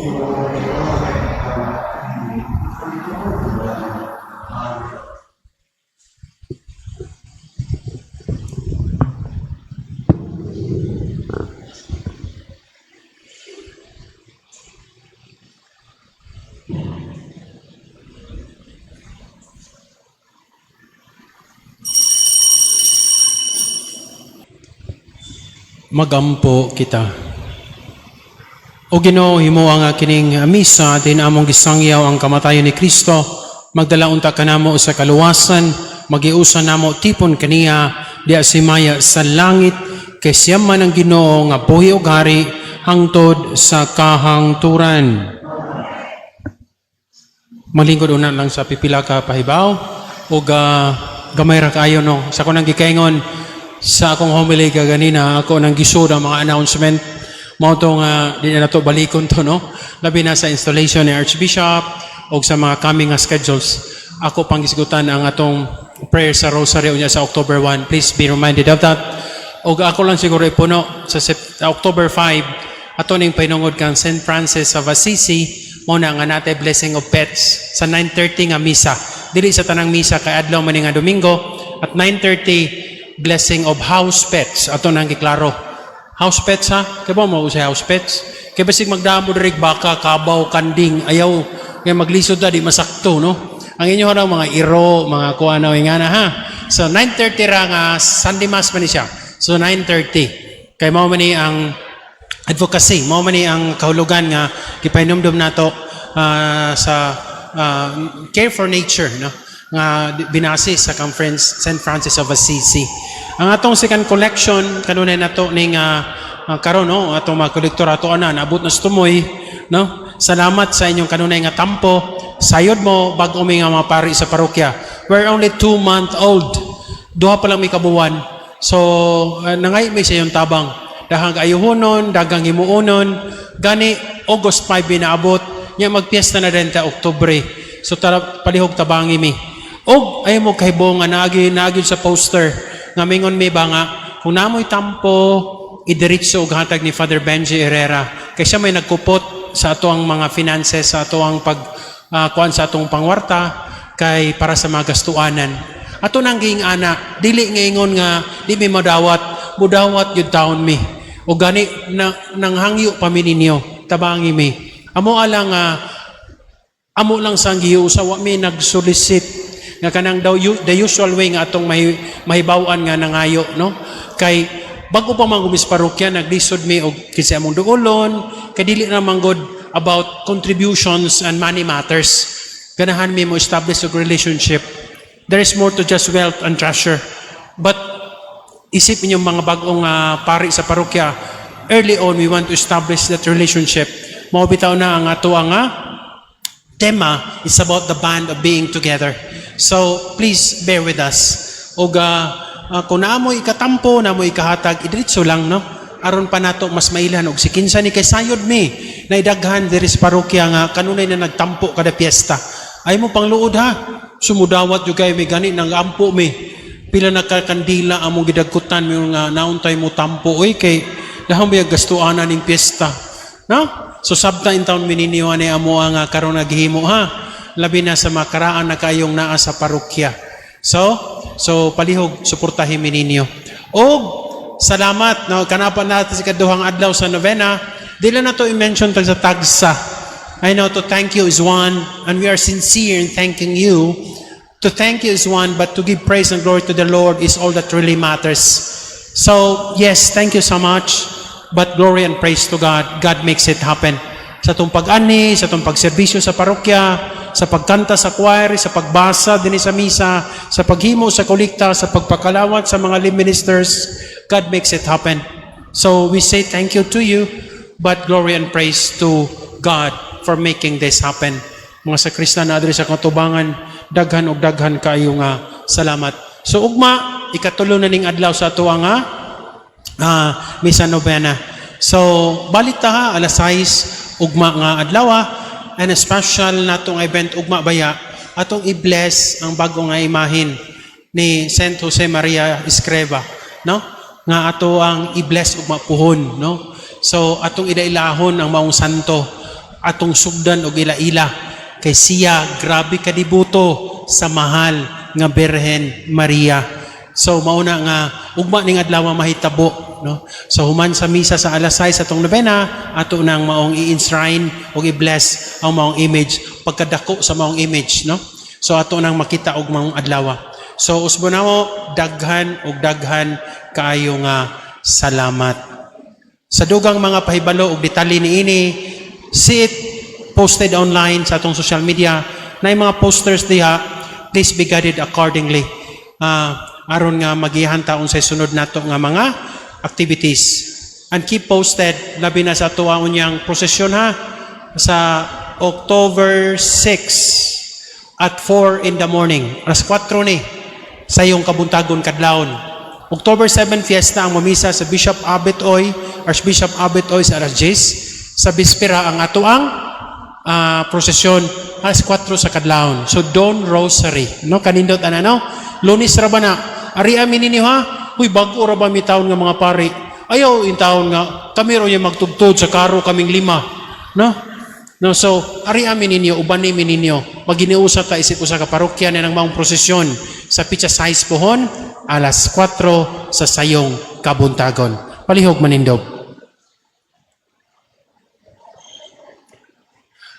Magampo kita. O Ginoo, himo ang kining misa din among gisangyaw ang kamatayon ni Kristo. Magdala unta kanamo sa kaluwasan, magiusa namo tipon kaniya diya simaya sa langit kay siya man ang Ginoo nga buhi ug hari hangtod sa kahangturan. Malingkod una lang sa pipila ka pahibaw ug gamay ra kaayo no. Sa kunang gikaingon sa akong homily ka ganina, ako nang gisod ang mga announcement. Mao tong di na to balikon to no. Labi na sa installation ni Archbishop o sa mga coming schedules. Ako pang gisgutan ang atong prayer sa Rosary unya sa October 1. Please be reminded of that. O ako lang siguro ipuno sa October 5 ato ning painungod kang St. Francis of Assisi mo na nga natay blessing of pets sa 9:30 nga misa. Dili sa tanang misa kay adlaw man nga Domingo at 9:30 blessing of house pets. Ato nang giklaro. House pets ha? Kaya ba mo sa house pets? Kaya basig magdamo dirig baka, kabaw, kanding, ayaw. Kaya maglisod na di masakto, no? Ang inyo na mga iro, mga kuanaw nga na ha. So 9:30 ra nga Sunday Mass man ni siya. So 9:30. Kaya mao man ni ang advocacy, mao man ni ang kahulugan nga gipainomdom nato sa care for nature, no? Nga binasi sa conference St. Francis of Assisi. Ang atong second collection kanunay nato ning karon no atong mga kolektor ato ana naabot na stumoy no. Salamat sa inyong kanunay nga tampo. Sayod mo bag-o mi nga mga pari sa parokya. We're only 2-month-old. Duha pa lang may kabuwan. So nangay may sa iyong tabang. Dahang ayuhonon, dagang himuonon, gani August 5 binaabot. Nya magpiesta na din ta Oktubre. So palihog tabangi mi. Og ay mo kahibong nga naagi sa poster nga mingon mi ba nga kung namoy tampo idiretso og hatag ni Father Benji Herrera kay siya may nagkupot sa ato ang mga finances sa ato ang kuan sa atong pangwarta kay para sa mga gastuanan. Ato nang giing ana dili nga ingon nga di mi mudawat yud taon mi. O gani nang hangyo pa mi ninyo tabangi mi. Amo lang sang giusa wa mi nagsolicit nga kanang daw the usual way nga atong mahibaw-an nga nangayo no kay bago pa man gumis parokya naglisod mi og kinsa among duolon kay dili na manggod about contributions and money matters ganahan mi mo establish og relationship. There is more to just wealth and treasure, but isip niyo mga bagong pari sa parokya, early on we want to establish that relationship. Mao bitaw na ang ato ang tema is about the bond of being together. So, please bear with us. O kung naamoy ikatampo, naamoy ikahatag, idiritso lang, no? Aron pa nato mas mailan. O si kinsa ni kay sayod mi, na idaghan, there is parokya nga, kanunay na nagtampo kada piyesta. Ay mo pang luod ha. Sumudawat yung kayo may gani, nang ampo mi. Pila nakakandila, among gidagkutan, yung nauntay mo tampo. Uy, kay dahang may gastuanan ng piyesta. No? So, sabta in taon mininiwan ni amo ang karon naghimo ha. Labi na sa makaraan na kayong naa sa parokya. So palihog suportahin mi ninyo. Og salamat no kanapan natin sa kaduhang adlaw sa novena. Dili na to i-mention tag sa tagsa. I know to thank you is one and we are sincere in thanking you. To thank you is one, but to give praise and glory to the Lord is all that really matters. So yes, thank you so much, but glory and praise to God. God makes it happen. Sa itong pag-ani, sa itong pagserbisyo sa parokya, sa pagkanta sa choir, sa pagbasa din sa misa, sa paghimo sa kolekta, sa pagpakalawat sa mga lay ministers, God makes it happen. So we say thank you to you, but glory and praise to God for making this happen. Mga sakristan na adres sa katubangan, daghan kayo nga salamat. So ugma, ikatulo na ning adlaw sa ato nga misa novena. So balik ta ha, alas 6 ugma nga adlaw and a special natong event ugma baya atong i-bless ang bago nga imahin ni Saint Jose Maria Escriva, no? Nga ato ang i-bless ug mapuhon, no? So atong idailahon ang maong santo, atong sugdan og ila-ila kay siya grabe kadibuto sa mahal nga Birhen Maria. So mauna nga ugma ning adlaw mahitabo, no? So human sa misa sa alas 6 atong nobena, ato nang maong i-enshrine ug i-bless ang maong image pagkadako sa maong image, no? So ato nang makita og maong adlaw. So usbo namo daghan ug daghan kaayo nga salamat. Sa dugang mga pahibalo ug detalye niini, see it posted online sa atong social media na yung mga posters diha, please be guided accordingly. Aron nga magihanta unsay sunod nato nga mga activities. And keep posted, labi na sa tuwaon niyang prosesyon ha, sa October 6 at 4 in the morning. Alas 4 ni, sa iyong kabuntagon kadlawon. October 7 fiesta ang mamisa sa Bishop Abet Oy, Archbishop Abet Oy sa alas 10. Sa bispera ang ato ang prosesyon alas 4 sa kadlawon. So dawn rosary, no, kanindot ana, no? Lunes ra ba na? Ari amin ninyo ha? Uy, bago ra ba mi taon nga mga pari? Ayaw in taon nga kami ro yung magtugtod sa karo kaming 5, no? No, so ari amin ninyo, uban ni ninyo. Maginiusa ka isip usa ka parokya na ng maong prosesyon sa Pitsa 6 pohon alas 4 sa sayong kabuntagon. Palihog manindog.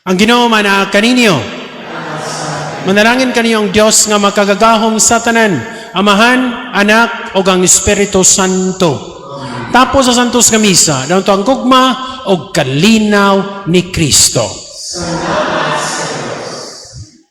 Ang Ginoo man kaninyo. Manalangin kaniyo ang Dios nga makagagahom sa tanan, Amahan, Anak, o ang Espiritu Santo. Tapos sa Santos nga Misa, daw ang gugma o kalinaw ni Kristo.